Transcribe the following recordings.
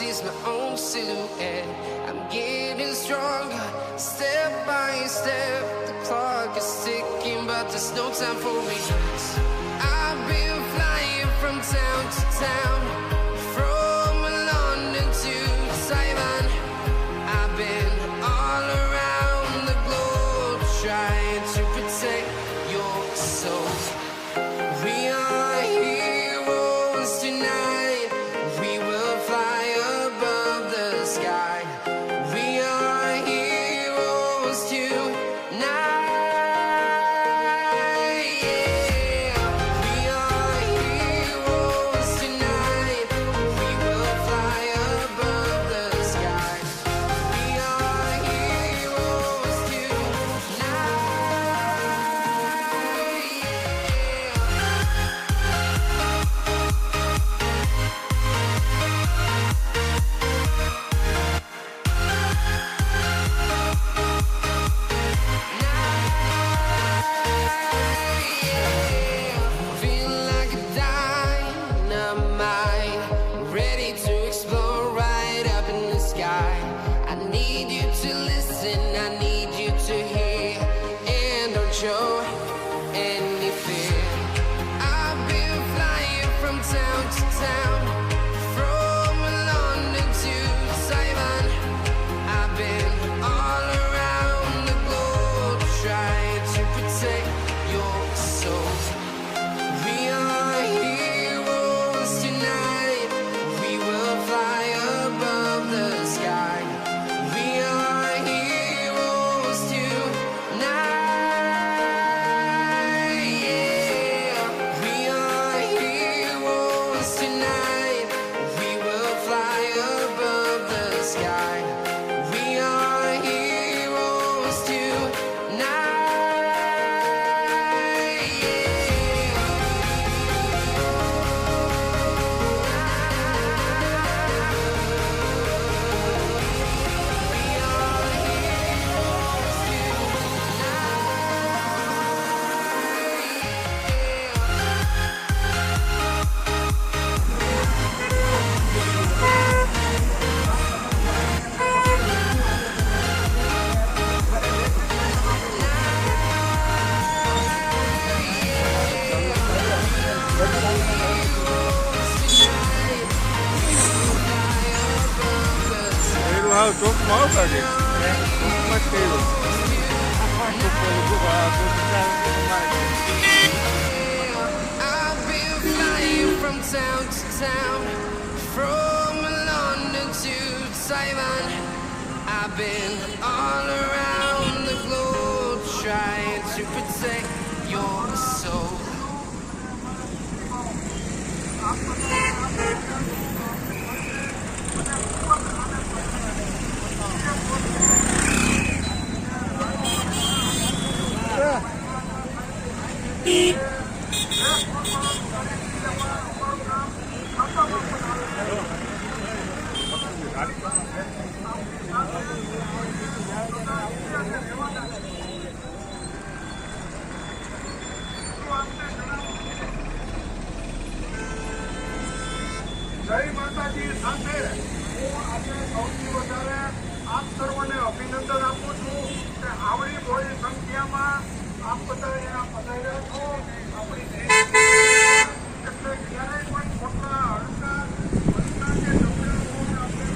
sees my own silhouette. I'm getting stronger, step by step. The clock is ticking, but there's no time for regrets. I've been flying from town to town, from London to Taiwan. I've been all around the globe, trying to protect your soul. We are heroes tonight. We will fly above the sky. We are heroes tonight. Yeah. We are heroes tonight. We will fly above the sky. We are heroes tonight. Feel like a dynamite, ready to explode right up in the sky. I need you to listen, I need you to hear, and don't show any fear. I've been flying from town to town, from London to Taiwan. I've been all around the globe, trying to protect your soul. We are heroes tonight. We will fly above the sky. We are heroes tonight. Yeah. We are heroes tonight. We will fly above the sky. We are heroes હાવ ચોકમાં આવતા છે ચોકમાં જ કર્યું I've been flying from town to town, from London to Taiwan. I've been all around the globe, trying to protect your soul. જય માતાજી સાથે હું આજે સૌથી વધારે આપ સર્વને અભિનંદન આપું છું કે આવડી મોટી સંખ્યામાં આપ બધા અહીંયા પધાર્યા છો. આપણી દેશ એટલે ક્યારેય પણ ખોટા હડકા વચના કે ડબલાઓને આપણે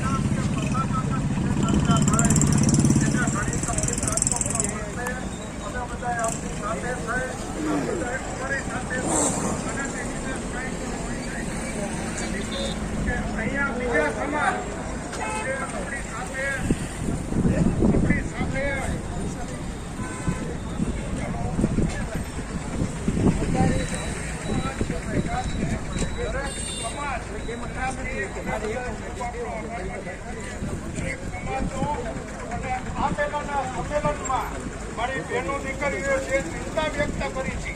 કામ કે પ્રસાદાથી જે ચર્ચા થાય એને ઘણી તકલીફ રાખવામાં મળશે. અમે બધાએ આપણી સાથે થઈ આ બધાએ અમારી સાથે અને અહીંયા બીજા સમાજ જે આપણી સાથે સંમેલનમાં મારી બહેનો દીકરીઓએ જે ચિંતા વ્યક્ત કરી છે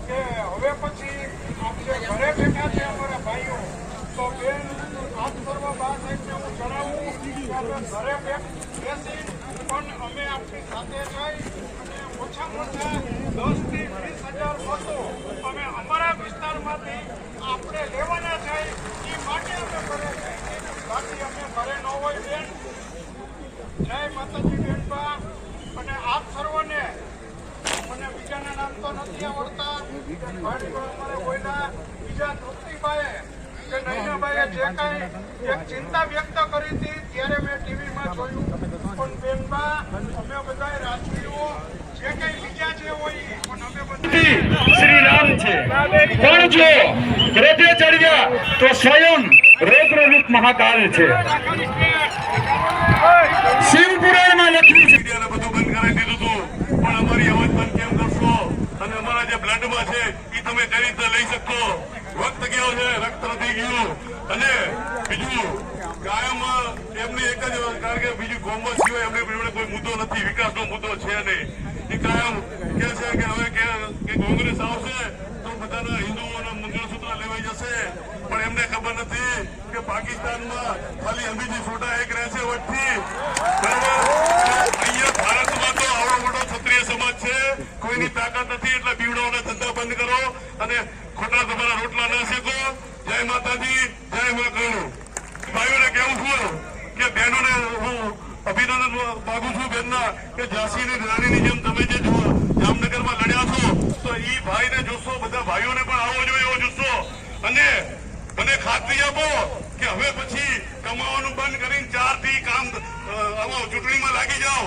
કે હવે પછી આપણે ઘરે બેઠા છે અમારા ભાઈઓ તો બેન આપ સર્વ બા સાહેબને હું જણાવું કે આપણે ઘરે બેસી પણ અમે આપણી સાથે જઈ અને ઓછામાં ઓછા 10 થી 20 હજાર મતો અમે અમારા વિસ્તારમાંથી આપણે લેવાના છે. જે કાંઈ એક ચિંતા વ્યક્ત કરી હતી ત્યારે મેં ટીવીમાં જોયું. પણ બેનબા અમે બધા રાજવીઓ જે કંઈ બીજા જે હોય પણ અમે બધા શ્રી રામ છે પણ જો રથે ચડ્યા તો સ્વયં રૌદ્ર રૂપ મહાકાલ છે. શિવપુરાણમાં લખ્યું છે મીડિયાને બધું બંધ કરાવી દીધું હતું, પણ અમારી અવાજ બંધ કેમ કરશો? અને અમારા જે બ્લડમાં છે એ તમે કઈ રીતે લઈ શકશો? વખત ગયો છે, રક્ત નથી ગયું. અને બીજું કાયમ એમની એક જ કારણ કે બીજું કોમર્સ સિવાય એમની જોડે કોઈ મુદ્દો નથી, વિકાસનો મુદ્દો છે નહીં. એ કાયમ કે છે કે હવે કે કોંગ્રેસ આવશે તો બધાના હિન્દુઓના મંગળસૂત્ર લેવાઈ જશે, પણ એમને ખબર નથી કે પાકિસ્તાનમાં ખાલી અંબીજી ફોટા એક રહેશે વટથી. બરાબર, અહીંયા ભારતમાં તો આવડો મોટો ક્ષત્રિય સમાજ છે, કોઈની તાકાત નથી. એટલે બીવડાઓના ધંધા બંધ કરો અને ખોટા તમારા રોટલા ના શેકો. જય માતાજી, જય મા કરુણ. ભાઈઓને કેવું છું કે બહેનોને હું અભિનંદન માગું છું બેનના કે ઝાંસીની રાણીની જેમ તમે જે જામનગરમાં લડ્યા છો તો એ ભાઈને જોશો, બધા ભાઈઓને પણ આવો જોઈએ એવો જોશો. અને મને ખાતરી આપો કે હવે પછી કમાવાનું બંધ કરીને 4 થી કામ આમાં ચૂંટણીમાં લાગી જાઓ.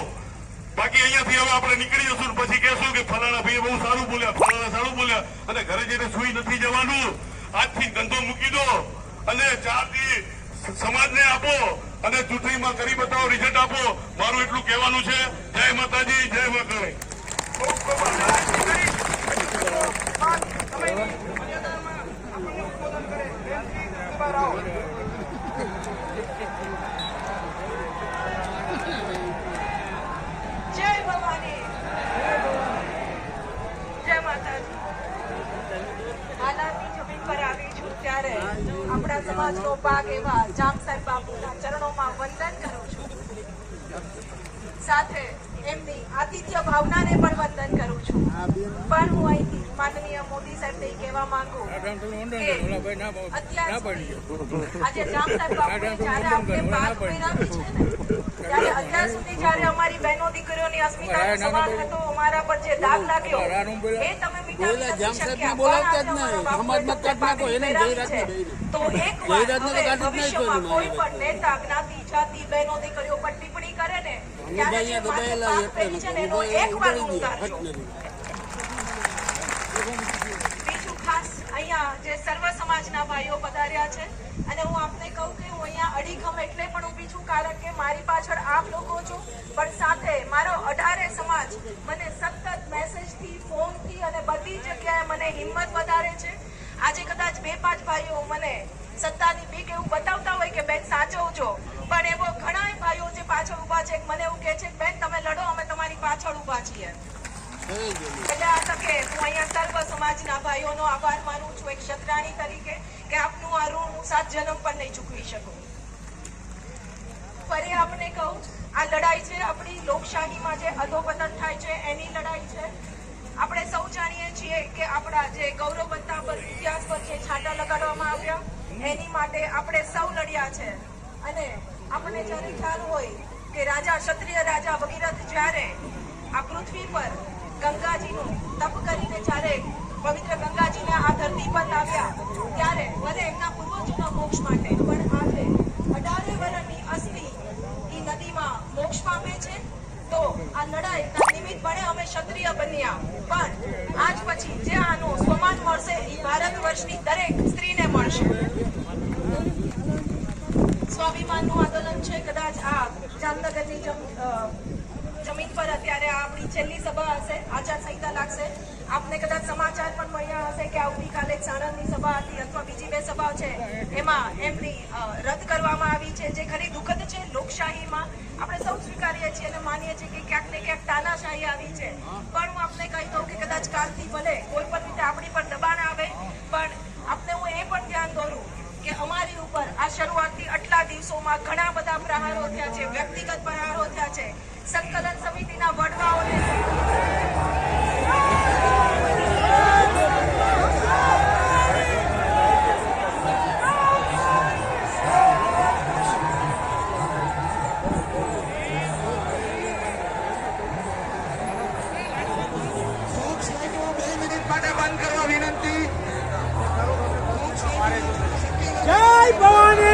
બાકી અહીંયાથી હવે આપણે નીકળી જશું પછી કહેશું કે ફલાણા ભાઈ બહુ સારું બોલ્યા, ફલાણા સારું બોલ્યા, અને ઘરે જઈને સુઈ નથી જવાનું. આજથી ધંધો મૂકી દો અને 4 થી સમાજને આપો અને ચૂંટણીમાં કરી બતાવો, રિઝલ્ટ આપો. મારું એટલું કહેવાનું છે. જય માતાજી, જય મા કરુણ. જય ભવાની, જય માતાજી. હાલાની જમીન પર આવી છું ત્યારે આપણા સમાજનો ભાગ એવા જામ સાહેબ બાપુના ચરણોમાં વંદન કરું છું. સાથે એમની આતિથ્ય ભાવનાને પણ વંદન કરું છું. પણ હું અહીંથી માનનીય મોદી સાહેબને કહેવા માંગુ કે અત્યાર સુધી આજે જામ સાહેબ બાપુએ જ્યારે આપણે પાક મેળવી છે ને ત્યારે અત્યાર સુધી જ્યારે અમારી બહેનો દીકરીઓની અસ્મિતાનો સવાલ હતો, અમારા પર જે દાગ લાગ્યો એ તમે મિટાવી નથી શક્યા. પણ આજે અમારા બાપુએ મેળવી છે. તો એક વાર હવે ભવિષ્યમાં કોઈ પણ નેતા જ્ઞાતિ જાતિ બહેનો દીકરીઓ પર ટિપ્પણી કરે ને ત્યારે જે માથે પાક પેરી છે ને એનો એક વાર ઉતારજો. બીજું ખાસ અહીંયા જે સર્વ સમાજના ભાઈઓ પધાર્યા છે અને હું આપને કહું કે હું અહીંયા અડીખમ એટલે પણ ઊભી છું કારણ કે મારી પાછળ આપ લોકો છો, પણ સાથે મારો 18 સમાજ મને સતત મેસેજથી, ફોનથી અને બધી જગ્યાએ મને હિંમત વધારે છે. આજે કદાચ 2-5 ભાઈઓ મને સત્તાની બીક એવું બતાવતા હોય કે બેન સાચવજો, પણ એવો ઘણા ભાઈઓ જે પાછળ ઊભા છે મને એવું કહે છે કે બેન તમે લડો, અમે તમારી પાછળ ઊભા છીએ. એટલે આ તકે હું અહીંયા સર્વ સમાજના ભાઈઓનો આભાર માનું છું એક ક્ષત્રાણી તરીકે કે આપનું આ ઋણ હું 7 જન્મ પણ નહીં ચૂકવી શકું. ફરી આપને કહું, આ લડાઈ છે આપણી લોકશાહીમાં જે અધોપતન થાય છે એની લડાઈ છે. આપણે સૌ જાણીએ છીએ કે આપણા જે ગૌરવવંતા પર ઇતિહાસ પર જે છાંટા લગાડવામાં આવ્યા એની માટે આપણે સૌ લડ્યા છે. અને આપણને જ્યારે ખ્યાલ હોય કે રાજા ક્ષત્રિય રાજા ભગીરથ જ્યારે આ પૃથ્વી પર ગંગાજીનું તપ કરીને જ્યારે પવિત્ર ગંગાજીને આ ધરતી પર લાવ્યા ત્યારે ભલે એમના પૂર્વજોના મોક્ષ માટે, પણ આજે 18 વર્ષની અસ્થિ એ નદીમાં મોક્ષ પામે છે. તો આ લડાઈના નિમિત્ત બને અમે ક્ષત્રિય બન્યા, પણ આજ પછી જે આનું સ્વમાન મળશે એ ભારત વર્ષની દરેક સ્ત્રીને મળશે. સ્વાભિમાનનું આંદોલન છે. કદાચ આ જામનગરની જમીન પર અત્યારે આપણી છેલ્લી સભા હશે, આચારસંહિતા લાગશે. આપને કદાચ સમાચાર પણ મળ્યા હશે કે આવતીકાલે સાણંદની સભા હતી અથવા બીજી 2 સભા છે એમાં એમની રદ કરવામાં આવી છે, જે ખરી દુઃખદ છે. લોકશાહીમાં આપણે સૌ સ્વીકારીએ છીએ અને માનીએ છીએ કે ક્યાંક ને ક્યાંક તાનાશાહી આવી છે, પણ હું આપને કહી દઉં કે કદાચ કાલથી ભલે કોઈ પણ રીતે આપણી પર દબાણ આવે, પણ આપને હું એ પણ ધ્યાન દોરું કે અમારી ઉપર આ શરૂઆતથી આટલા દિવસોમાં ઘણા બધા પ્રહારો થયા છે, વ્યક્તિગત પ્રહારો થયા છે. સંકલન સમિતિના વડવાઓને જય ભવાની.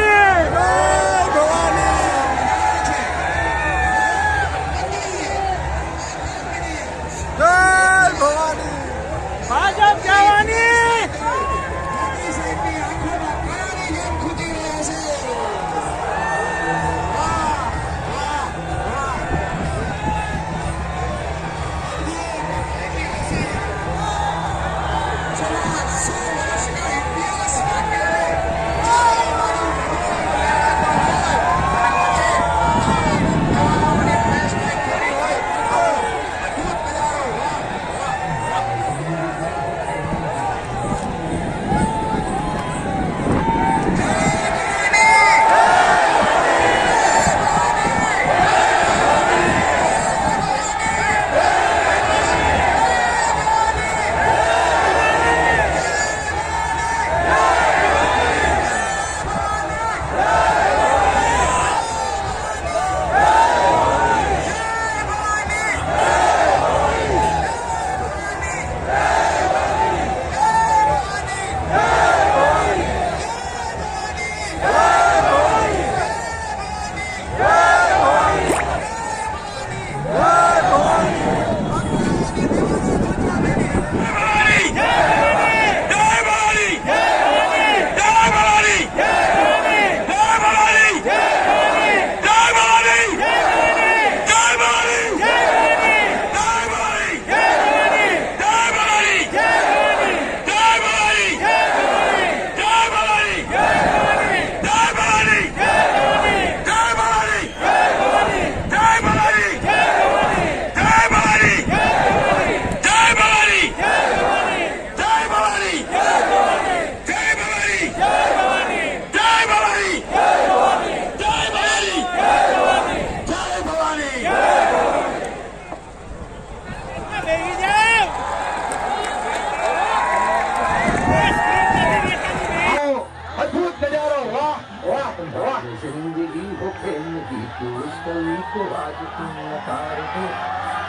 जिंदगी हो खेल की तू उस कली को आज तुम नकार दो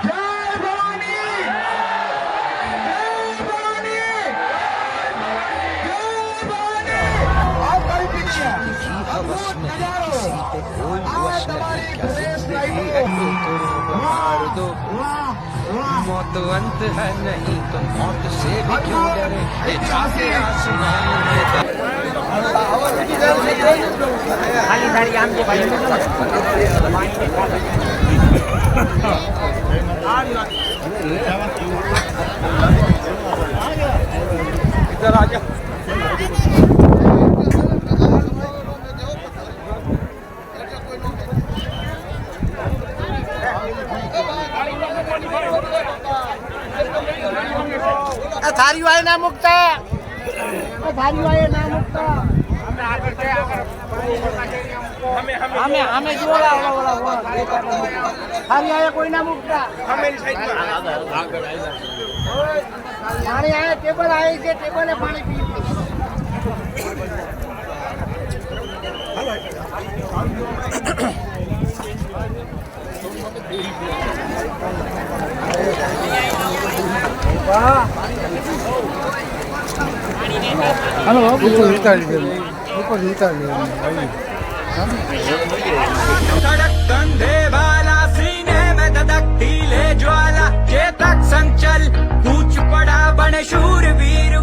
જય ભવાની જય ભવાની જય ભવાની આ કઈ પીછે की हवस में નજારો किसी पे कोई આ वश તમારી नहीं क्या ગણેશ जिंदगी લાઈવો है तो मार दो વાહ વાહ मौत अंत है नहीं तो मौत से भी क्यों डरे ये चाहते आसमान में થારી વાય ના મુકતા થારી વાય ના મુકતા અમે જો થારી વાય કોઈ ના મુકતા પાણી આયા ટેબલ આવી છે ટેબલે પાણી પી सड़क कंधे वाला सीने में धधकती ले ज्वाला चेतक संचल कूच पड़ा बने शूरवीर